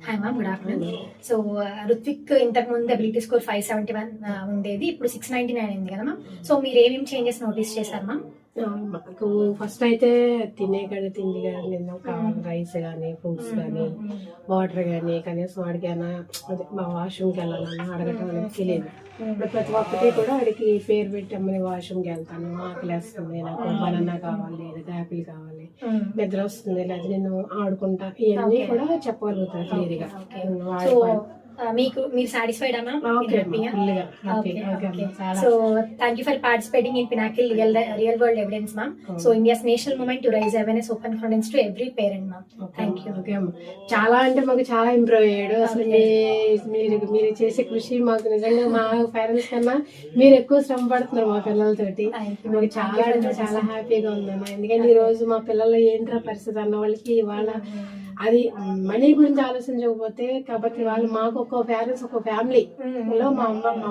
Hi ma'am, good afternoon. So Ruthvik ఇంతకు ముందు ability score 571 ఉండేది, ఇప్పుడు 699 అయింది కదా మ్యామ్. సో మీరు ఏమేమి చేంజెస్ నోటీస్ చేశారు మ్యామ్? మాకు ఫస్ట్ అయితే తిండి కానీ నేను కావాలి, రైస్ కానీ ఫ్రూట్స్ కానీ వాటర్ కానీ కనీసం వాడికైనా అదే మా వాష్రూమ్కి వెళ్ళాలన్నా అడగటం అనేది తెలియదు. ఇప్పుడు ప్రతి ఒక్కటి కూడా వాడికి పేరు పెట్టి అమ్మని వాష్రూమ్కి వెళ్తాను, ఆకలి వేస్తుంది, నాకు బనానా కావాలి లేదా యాపిల్ కావాలి, నిద్ర వస్తుంది లేదా నేను ఆడుకుంటా, ఇవన్నీ కూడా చెప్పగలుగుతాను క్లియర్గా. మీరు సాటిస్ఫైడ్ అమ్మా? So thank you for participating in Pinnacle real world evidence ma'am. So India's national movement to raise awareness, open confidence to every parent ma'am. Thank you. చాలా అంటే మాకు చాలా ఇంప్రూవ్ అయ్యాడు. అసలు మీరు చేసే కృషి మాకు నిజంగా మా పేరెంట్స్ కన్నా మీరు ఎక్కువ శ్రమ పడుతున్నారు మా పిల్లలతోటి. మాకు చాలా అంటే చాలా హ్యాపీగా ఉందమ్మా. ఎందుకంటే ఈ రోజు మా పిల్లలు ఏంట్రా పరిస్థితి అన్న వాళ్ళకి వాళ్ళ అది మనీ గురించి ఆలోచించకపోతే కాబట్టి వాళ్ళు మాకు ఒక పేరెంట్స్ ఒక ఫ్యామిలీలో మా అమ్మ మా